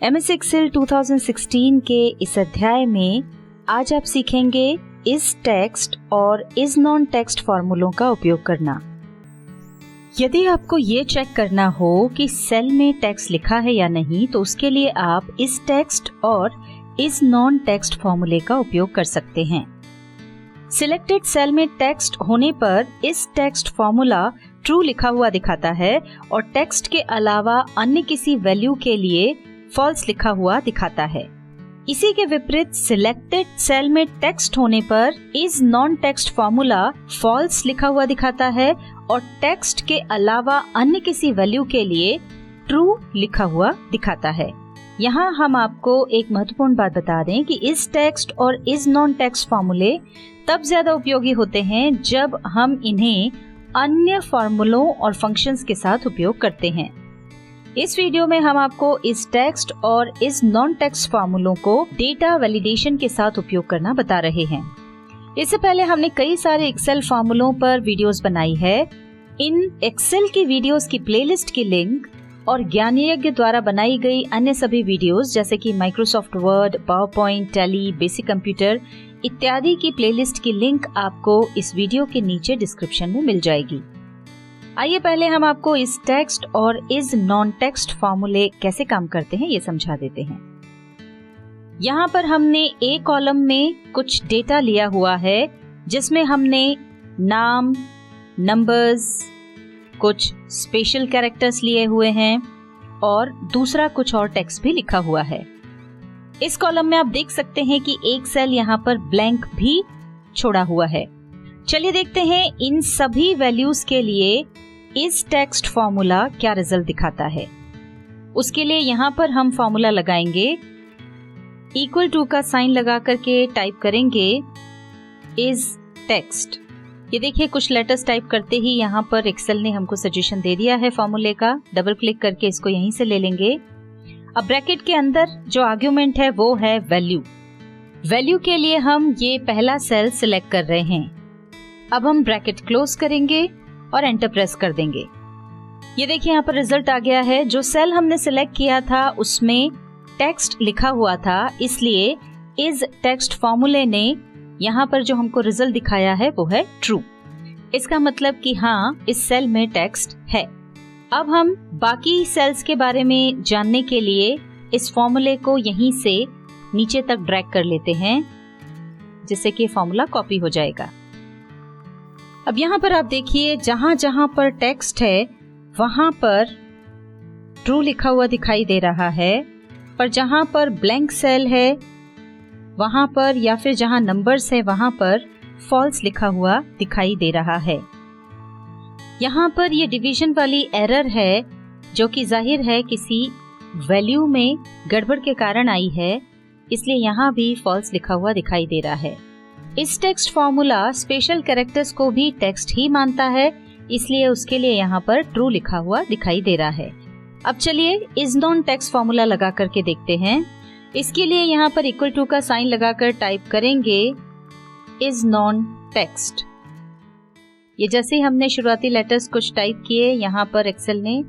MS Excel 2016 के इस अध्याय में आज आप सीखेंगे इस टेक्स्ट और इस नॉन टेक्स्ट फॉर्मूलों का उपयोग करना। यदि आपको ये चेक करना हो कि सेल में टेक्स्ट लिखा है या नहीं, तो उसके लिए आप इस टेक्स्ट और इस नॉन टेक्स्ट फॉर्मूले का उपयोग कर सकते हैं। सिलेक्टेड सेल में टेक्स्ट होने पर इस टेक्स्ट फॉर्मूला ट्रू लिखा हुआ दिखाता है और टेक्स्ट के अलावा अन्य किसी वैल्यू के लिए फॉल्स लिखा हुआ दिखाता है। इसी के विपरीत सिलेक्टेड सेल में टेक्स्ट होने पर इस नॉन टेक्स्ट फॉर्मूला फॉल्स लिखा हुआ दिखाता है और टेक्स्ट के अलावा अन्य किसी वैल्यू के लिए ट्रू लिखा हुआ दिखाता है। यहाँ हम आपको एक महत्वपूर्ण बात बता दें कि इस टेक्स्ट और इस नॉन टेक्स्ट फॉर्मूले तब ज्यादा उपयोगी होते हैं जब हम इन्हें अन्य फॉर्मूलों और फंक्शंस के साथ उपयोग करते हैं। इस वीडियो में हम आपको इस टेक्स्ट और इस नॉन टेक्स्ट फॉर्मूलों को डेटा वैलिडेशन के साथ उपयोग करना बता रहे हैं। इससे पहले हमने कई सारे एक्सेल फॉर्मूलों पर वीडियोस बनाई है। इन एक्सेल की वीडियोस की प्लेलिस्ट की लिंक और ज्ञानयज्ञ द्वारा बनाई गई अन्य सभी वीडियोस जैसे कि Microsoft word, PowerPoint, tally, basic computer इत्यादि की प्लेलिस्ट की लिंक आपको इस वीडियो के नीचे डिस्क्रिप्शन में मिल जाएगी। आइए पहले हम आपको इस टेक्स्ट और इस नॉन टेक्स्ट फॉर्मूले कैसे काम करते हैं ये समझा देते हैं। यहाँ पर हमने ए कॉलम में कुछ डेटा लिया हुआ है जिसमें हमने नाम, नंबर्स, कुछ स्पेशल कैरेक्टर्स लिए हुए हैं और दूसरा कुछ और टेक्स्ट भी लिखा हुआ है। इस कॉलम में आप देख सकते हैं कि एक सेल यहाँ पर ब्लैंक भी छोड़ा हुआ है। चलिए देखते हैं इन सभी वैल्यूज के लिए इस टेक्स्ट फॉर्मूला क्या रिजल्ट दिखाता है। उसके लिए यहाँ पर हम फॉर्मूला लगाएंगे, इक्वल टू का साइन लगा करके टाइप करेंगे इस टेक्स्ट। ये देखिए कुछ लेटर्स टाइप करते ही यहाँ पर एक्सेल ने हमको सजेशन दे दिया है फॉर्मूले का। डबल क्लिक करके इसको यहीं से ले लेंगे। अब ब्रैकेट के अंदर जो आर्ग्यूमेंट है वो है वैल्यू। वैल्यू के लिए हम ये पहला सेल सिलेक्ट कर रहे हैं। अब हम ब्रैकेट क्लोज करेंगे और एंटर प्रेस कर देंगे। ये देखिए यहाँ पर रिजल्ट आ गया है। जो सेल हमने सिलेक्ट किया था उसमें टेक्स्ट लिखा हुआ था, इसलिए इस टेक्स्ट फॉर्मूले ने यहाँ पर जो हमको रिजल्ट दिखाया है वो है ट्रू। इसका मतलब कि हाँ, इस सेल में टेक्स्ट है। अब हम बाकी सेल्स के बारे में जानने के लिए इस फॉर्मूले को यहीं से नीचे तक ड्रैग कर लेते हैं जिससे कि फॉर्मूला कॉपी हो जाएगा। अब यहाँ पर आप देखिए जहां जहां पर टेक्स्ट है वहां पर ट्रू लिखा हुआ दिखाई दे रहा है, पर जहां पर ब्लैंक सेल है वहां पर या फिर जहां नंबर्स है वहां पर फॉल्स लिखा हुआ दिखाई दे रहा है। यहाँ पर ये डिवीजन वाली एरर है जो कि जाहिर है किसी वैल्यू में गड़बड़ के कारण आई है, इसलिए यहाँ भी फॉल्स लिखा हुआ दिखाई दे रहा है। इस टेक्स्ट फॉर्मूला स्पेशल कैरेक्टर्स को भी टेक्स्ट ही मानता है, इसलिए उसके लिए यहाँ पर ट्रू लिखा हुआ दिखाई दे रहा है। अब चलिए इस नॉन टेक्स्ट फॉर्मूला लगा करके देखते हैं। इसके लिए यहाँ पर इक्वल टू का साइन लगाकर टाइप करेंगे इस नॉन टेक्स्ट। ये जैसे ही हमने शुरुआती लेटर्स कुछ टाइप किए, यहाँ पर एक्सेल ने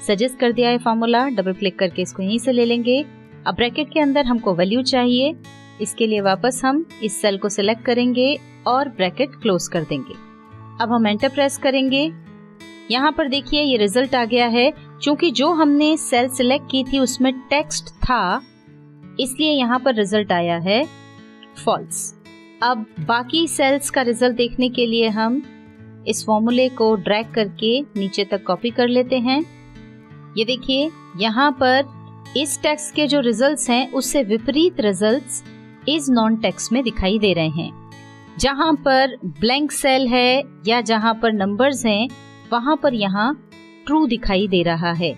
सजेस्ट कर दिया है फॉर्मूला। डबल क्लिक करके इसको यहीं से ले लेंगे। अब ब्रैकेट के अंदर हमको वैल्यू चाहिए, इसके लिए वापस हम इस सेल को सिलेक्ट करेंगे और ब्रैकेट क्लोज कर देंगे। अब हम एंटर प्रेस करेंगे। यहाँ पर देखिए ये रिजल्ट आ गया है। क्योंकि जो हमने सेल सिलेक्ट की थी उसमें टेक्स्ट था, इसलिए यहाँ पर रिजल्ट आया है फॉल्स। अब बाकी सेल्स का रिजल्ट देखने के लिए हम इस फॉर्मूले को ड्रैग करके नीचे तक कॉपी कर लेते हैं। ये देखिए यहाँ पर इस टेक्स्ट के जो रिजल्ट्स हैं उससे विपरीत रिजल्ट्स इस नॉन टेक्स्ट में दिखाई दे रहे हैं। जहां पर ब्लैंक सेल है या जहां पर नंबर्स हैं वहां पर यहाँ ट्रू दिखाई दे रहा है।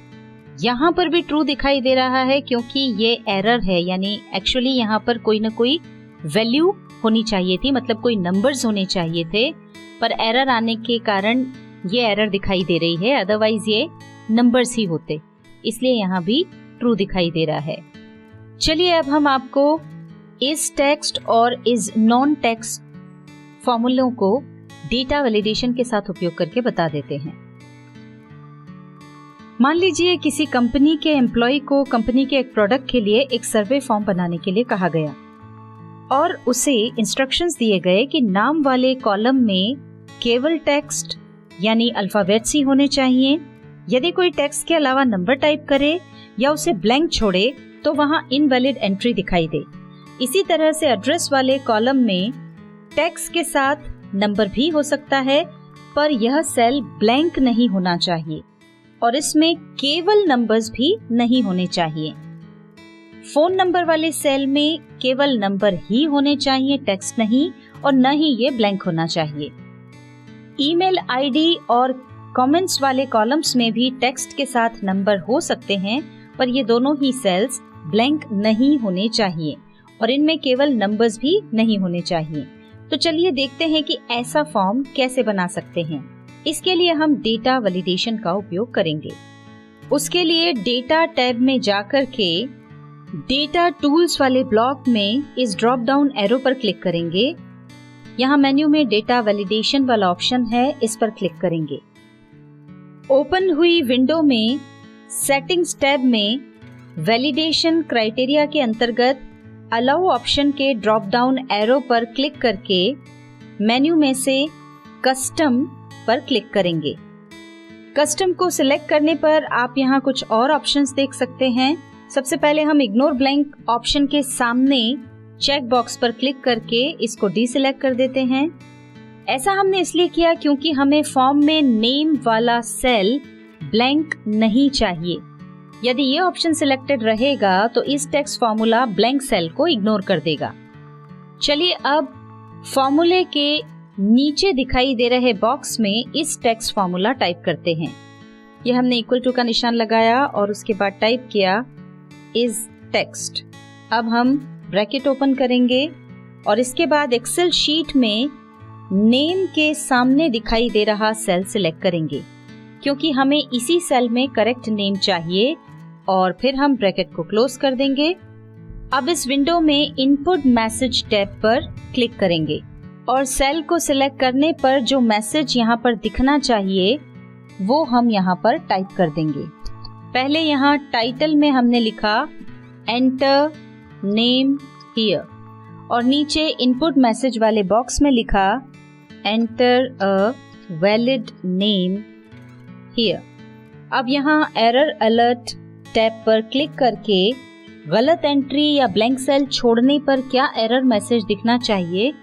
यहाँ पर भी ट्रू दिखाई दे रहा है क्योंकि ये एरर है, यानी एक्चुअली यहाँ पर कोई ना कोई वैल्यू होनी चाहिए थी, मतलब कोई नंबर्स होने चाहिए थे, पर एरर आने के कारण ये एरर दिखाई दे रही है। अदरवाइज ये नंबर्स ही होते, इसलिए यहाँ भी ट्रू दिखाई दे रहा है। चलिए अब हम आपको इस टेक्स्ट और इस नॉन टेक्स्ट फॉर्मूलों को डेटा वैलिडेशन के साथ उपयोग करके बता देते हैं। मान लीजिए किसी कंपनी के एम्प्लॉय को कंपनी के एक प्रोडक्ट के लिए एक सर्वे फॉर्म बनाने के लिए कहा गया और उसे इंस्ट्रक्शंस दिए गए कि नाम वाले कॉलम में केवल टेक्स्ट यानी अल्फाबेट्स ही होने चाहिए। यदि कोई टेक्स्ट के अलावा नंबर टाइप करे या उसे ब्लैंक छोड़े तो वहां इनवैलिड एंट्री दिखाई दे। इसी तरह से एड्रेस वाले कॉलम में टेक्स्ट के साथ नंबर भी हो सकता है, पर यह सेल ब्लैंक नहीं होना चाहिए और इसमें केवल नंबर्स भी नहीं होने चाहिए। फोन नंबर वाले सेल में केवल नंबर ही होने चाहिए, टेक्स्ट नहीं, और न ही ये ब्लैंक होना चाहिए। ईमेल आईडी और कमेंट्स वाले कॉलम्स में भी टेक्स्ट के साथ नंबर हो सकते हैं, पर ये दोनों ही सेल्स ब्लैंक नहीं होने चाहिए और इनमें केवल नंबर्स भी नहीं होने चाहिए। तो चलिए देखते हैं कि ऐसा फॉर्म कैसे बना सकते हैं। इसके लिए हम डेटा वैलिडेशन का उपयोग करेंगे। उसके लिए डेटा टैब में जाकर के डेटा टूल्स वाले ब्लॉक में इस ड्रॉप डाउन एरो पर क्लिक करेंगे। यहाँ मेन्यू में डेटा वैलिडेशन वाला ऑप्शन है, इस पर क्लिक करेंगे। ओपन हुई विंडो में सेटिंग्स टैब में वैलिडेशन क्राइटेरिया के अंतर्गत अलाउ ऑप्शन के ड्रॉप डाउन एरो पर क्लिक करके मेन्यू में से कस्टम पर क्लिक करेंगे। कस्टम को सिलेक्ट करने पर आप यहाँ कुछ और ऑप्शंस देख सकते हैं। सबसे पहले हम इग्नोर ब्लैंक ऑप्शन के सामने चेक बॉक्स पर क्लिक करके इसको डीसिलेक्ट कर देते हैं। ऐसा हमने इसलिए किया क्योंकि हमें फॉर्म में नेम वाला सेल ब्लैंक नहीं चाहिए। यदि ये ऑप्शन सिलेक्टेड रहेगा तो इस टेक्स्ट फॉर्मूला ब्लैंक सेल को इग्नोर कर देगा। चलिए अब फॉर्मूले के नीचे दिखाई दे रहे बॉक्स में इस टेक्स्ट फॉर्मूला टाइप करते हैं। ये हमने इक्वल टू का निशान लगाया और उसके बाद टाइप किया इज टेक्स्ट। अब हम ब्रैकेट ओपन करेंगे और इसके बाद एक्सेल शीट में नेम के सामने दिखाई दे रहा सेल सिलेक्ट करेंगे क्योंकि हमें इसी सेल में करेक्ट नेम चाहिए और फिर हम ब्रैकेट को क्लोज कर देंगे। अब इस विंडो में इनपुट मैसेज टैब पर क्लिक करेंगे और सेल को सिलेक्ट करने पर जो मैसेज यहाँ पर दिखना चाहिए वो हम यहाँ पर टाइप कर देंगे। पहले यहाँ टाइटल में हमने लिखा एंटर नेम हियर और नीचे इनपुट मैसेज वाले बॉक्स में लिखा enter a valid name here. अब यहाँ एरर अलर्ट टैब पर क्लिक करके गलत एंट्री या ब्लैंक सेल छोड़ने पर क्या एरर मैसेज दिखना चाहिए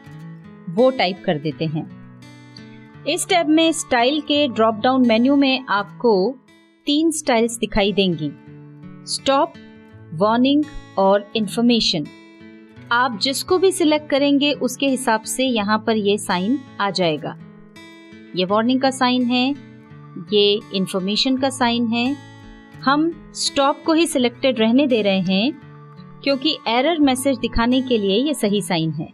वो टाइप कर देते हैं। इस टैब में स्टाइल के ड्रॉप डाउन मेन्यू में आपको 3 स्टाइल्स दिखाई देंगी, स्टॉप, वार्निंग और इंफॉर्मेशन। आप जिसको भी सिलेक्ट करेंगे उसके हिसाब से यहाँ पर ये साइन आ जाएगा। ये वार्निंग का साइन है, ये इंफॉर्मेशन का साइन है। हम स्टॉप को ही सिलेक्टेड रहने दे रहे हैं क्योंकि एरर मैसेज दिखाने के लिए ये सही साइन है।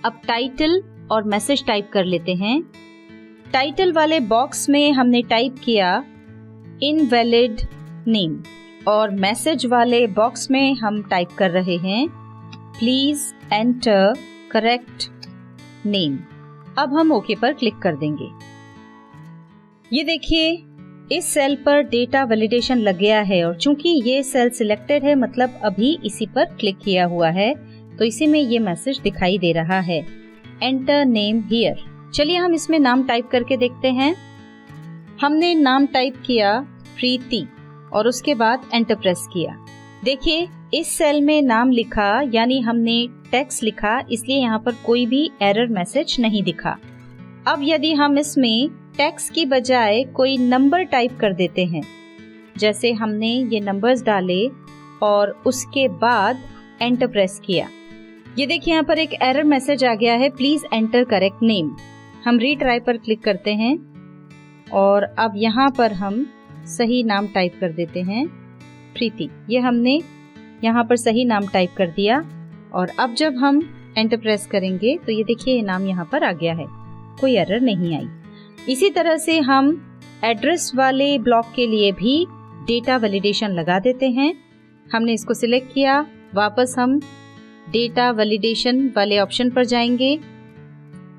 अब टाइटल और मैसेज टाइप कर लेते हैं। टाइटल वाले बॉक्स में हमने टाइप किया इनवैलिड नेम और मैसेज वाले बॉक्स में हम टाइप कर रहे हैं प्लीज एंटर करेक्ट नेम। अब हम ओके पर क्लिक कर देंगे। ये देखिए इस सेल पर डेटा वैलिडेशन लग गया है और चूंकि ये सेल सिलेक्टेड है मतलब अभी इसी पर क्लिक किया हुआ है तो इसी में ये मैसेज दिखाई दे रहा है एंटर नेम हियर। चलिए हम इसमें नाम टाइप करके देखते हैं। हमने नाम टाइप किया प्रीति और उसके बाद एंटर प्रेस किया। देखिए इस सेल में नाम लिखा यानी हमने टेक्स्ट लिखा, इसलिए यहाँ पर कोई भी एरर मैसेज नहीं दिखा। अब यदि हम इसमें टेक्स्ट की बजाय कोई नंबर टाइप कर देते हैं, जैसे हमने ये नंबर्स डाले और उसके बाद एंटर प्रेस किया, ये देखिए यहाँ पर एक एरर मैसेज आ गया है प्लीज एंटर करेक्ट नेम। हम रीट्राई पर क्लिक करते हैं और अब यहाँ पर हम सही नाम टाइप कर देते हैं प्रीति। ये हमने यहाँ पर सही नाम टाइप कर दिया और अब जब हम एंटर प्रेस करेंगे तो ये देखिए ये नाम यहाँ पर आ गया है, कोई एरर नहीं आई। इसी तरह से हम एड्रेस वाले ब्लॉक के लिए भी डेटा वैलिडेशन लगा देते हैं। हमने इसको सिलेक्ट किया, वापस हम डेटा वैलिडेशन वाले ऑप्शन पर जाएंगे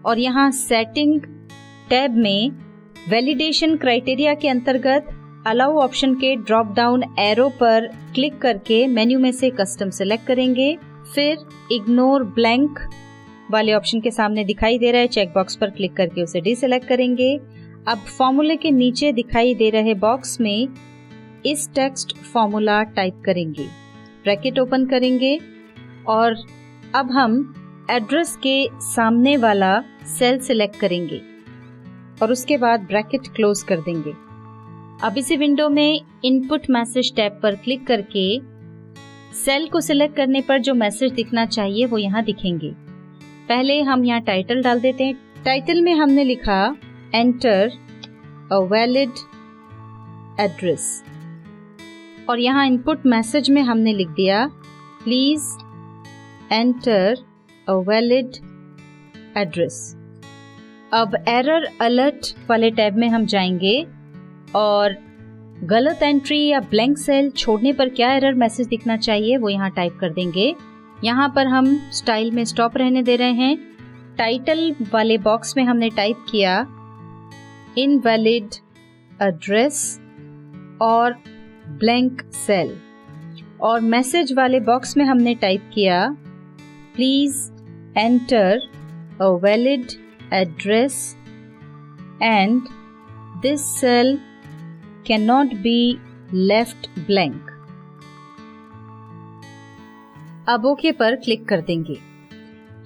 और यहाँ सेटिंग टैब में वैलिडेशन क्राइटेरिया के अंतर्गत अलाउ ऑप्शन के ड्रॉप डाउन एरो पर क्लिक करके मेन्यू में से कस्टम सेलेक्ट करेंगे। फिर इग्नोर ब्लैंक वाले ऑप्शन के सामने दिखाई दे रहा है चेक बॉक्स पर क्लिक करके उसे डिसेलेक्ट करेंगे। अब फॉर्मूले के नीचे दिखाई दे रहे बॉक्स में इस टेक्स्ट फॉर्मूला टाइप करेंगे, ब्रैकेट ओपन करेंगे और अब हम एड्रेस के सामने वाला सेल सिलेक्ट करेंगे और उसके बाद ब्रैकेट क्लोज कर देंगे। अब इसी विंडो में इनपुट मैसेज टैब पर क्लिक करके सेल को सिलेक्ट करने पर जो मैसेज दिखना चाहिए वो यहाँ दिखेंगे। पहले हम यहाँ टाइटल डाल देते हैं। टाइटल में हमने लिखा एंटर अ वैलिड एड्रेस और यहाँ इनपुट मैसेज में हमने लिख दिया please enter a valid address. अब एरर अलर्ट वाले टैब में हम जाएंगे और गलत एंट्री या ब्लैंक सेल छोड़ने पर क्या एरर मैसेज दिखना चाहिए वो यहाँ टाइप कर देंगे। यहाँ पर हम स्टाइल में स्टॉप रहने दे रहे हैं। टाइटल वाले बॉक्स में हमने टाइप किया इनवैलिड एड्रेस और ब्लैंक सेल और मैसेज वाले बॉक्स में हमने टाइप किया please enter a valid address and this cell can not be left blank. अब ओके पर क्लिक कर देंगे।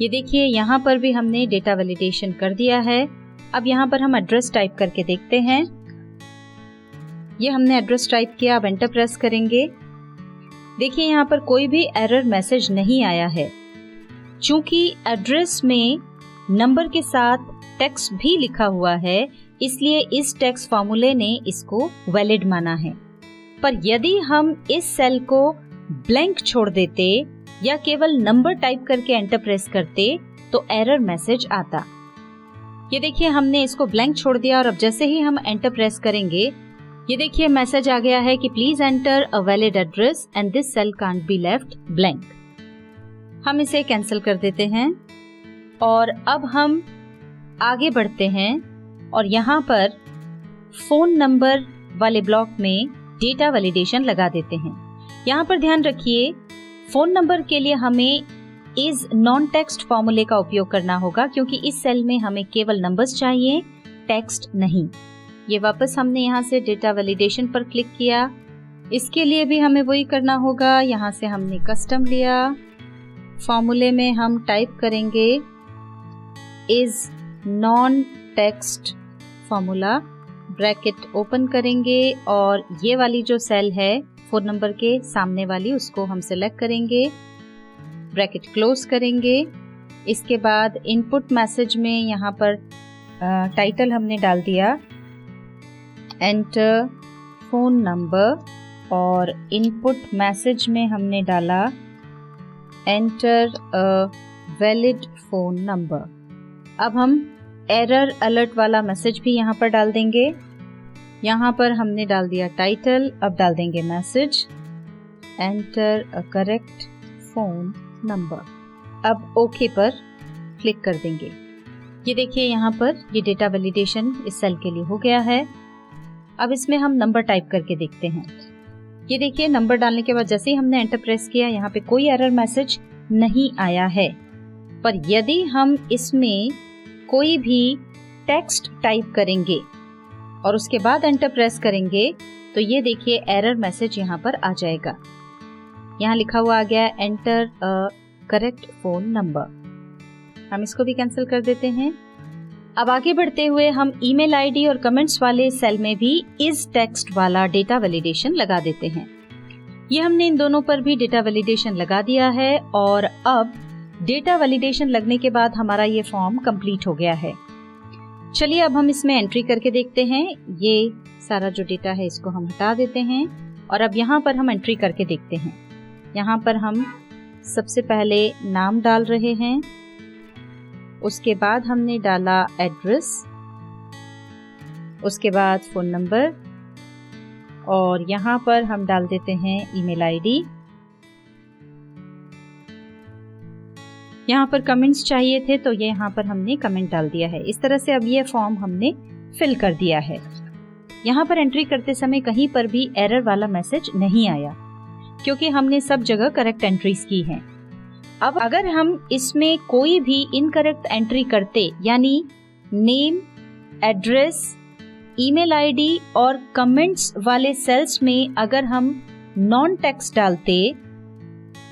ये देखिए यहाँ पर भी हमने डेटा वैलिडेशन कर दिया है। अब यहाँ पर हम एड्रेस टाइप करके देखते हैं। ये हमने एड्रेस टाइप किया, अब एंटर प्रेस करेंगे। देखिए यहाँ पर कोई भी एरर मैसेज नहीं आया है। चूंकि एड्रेस में नंबर के साथ टेक्स्ट भी लिखा हुआ है इसलिए इस टेक्स्ट फॉर्मूले ने इसको वैलिड माना है। पर यदि हम इस सेल को ब्लैंक छोड़ देते या केवल नंबर टाइप करके एंटर प्रेस करते तो एरर मैसेज आता। ये देखिए हमने इसको ब्लैंक छोड़ दिया और अब जैसे ही हम एंटर प्रेस करेंगे ये देखिए मैसेज आ गया है कि please enter a valid address and this cell can't be left blank. हम इसे कैंसिल कर देते हैं और अब हम आगे बढ़ते हैं और यहाँ पर फोन नंबर वाले ब्लॉक में डेटा वैलिडेशन लगा देते हैं। यहाँ पर ध्यान रखिए फोन नंबर के लिए हमें इज नॉन टेक्स्ट फॉर्मूले का उपयोग करना होगा क्योंकि इस सेल में हमें केवल नंबर्स चाहिए, टेक्स्ट नहीं। ये वापस हमने यहाँ से डेटा वैलिडेशन पर क्लिक किया। इसके लिए भी हमें वही करना होगा। यहाँ से हमने कस्टम लिया, फॉर्मूले में हम टाइप करेंगे is non text formula, bracket open करेंगे और ये वाली जो सेल है फोन नंबर के सामने वाली उसको हम सिलेक्ट करेंगे, ब्रैकेट क्लोज करेंगे। इसके बाद इनपुट मैसेज में यहाँ पर टाइटल हमने डाल दिया एंटर फोन नंबर और इनपुट मैसेज में हमने डाला enter a valid phone number. अब हम एरर अलर्ट वाला मैसेज भी यहाँ पर डाल देंगे। यहाँ पर हमने डाल दिया टाइटल, अब डाल देंगे message enter a correct phone number. अब ओके पर क्लिक कर देंगे। ये देखिए यहाँ पर ये डेटा वैलिडेशन इस सेल के लिए हो गया है। अब इसमें हम नंबर टाइप करके देखते हैं। ये देखिए नंबर डालने के बाद जैसे ही हमने एंटर प्रेस किया यहाँ पे कोई एरर मैसेज नहीं आया है। पर यदि हम इसमें कोई भी टेक्स्ट टाइप करेंगे और उसके बाद एंटर प्रेस करेंगे तो ये देखिए एरर मैसेज यहाँ पर आ जाएगा। यहाँ लिखा हुआ आ गया enter a correct phone number. हम इसको भी कैंसिल कर देते हैं। अब आगे बढ़ते हुए हम ईमेल आईडी और कमेंट्स वाले सेल में भी इस टेक्स्ट वाला डेटा वैलिडेशन लगा देते हैं। ये हमने इन दोनों पर भी डेटा वैलिडेशन लगा दिया है और अब डेटा वैलिडेशन लगने के बाद हमारा ये फॉर्म कंप्लीट हो गया है। चलिए अब हम इसमें एंट्री करके देखते हैं। ये सारा जो डेटा है इसको हम हटा देते हैं और अब यहाँ पर हम एंट्री करके देखते हैं। यहाँ पर हम सबसे पहले नाम डाल रहे हैं, उसके बाद हमने डाला एड्रेस, उसके बाद फ़ोन नंबर और यहाँ पर हम डाल देते हैं ईमेल आईडी। यहाँ पर कमेंट्स चाहिए थे तो ये यहाँ पर हमने कमेंट डाल दिया है। इस तरह से अब ये फॉर्म हमने फिल कर दिया है। यहाँ पर एंट्री करते समय कहीं पर भी एरर वाला मैसेज नहीं आया क्योंकि हमने सब जगह करेक्ट एंट्रीज की हैं। अब अगर हम इसमें कोई भी इनकरेक्ट एंट्री करते, यानी नेम, एड्रेस, ईमेल आईडी और कमेंट्स वाले सेल्स में अगर हम नॉन टेक्स्ट डालते,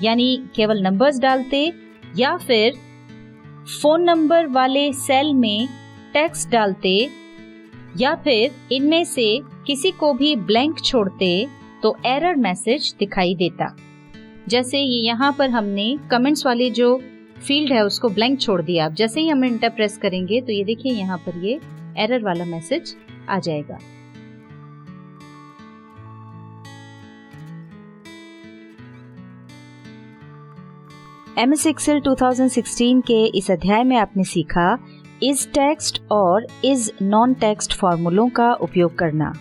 यानी केवल नंबर्स डालते, या फिर फोन नंबर वाले सेल में टेक्स्ट डालते, या फिर इनमें से किसी को भी ब्लैंक छोड़ते, तो एरर मैसेज दिखाई देता। जैसे ये यहाँ पर हमने कमेंट्स वाले जो फील्ड है उसको ब्लैंक छोड़ दिया। अब जैसे ही हम एंटर प्रेस करेंगे तो ये देखिए यहाँ पर ये एरर वाला मैसेज आ जाएगा। MS Excel 2016 के इस अध्याय में आपने सीखा इज टेक्स्ट और इज नॉन टेक्स्ट फॉर्मूलों का उपयोग करना।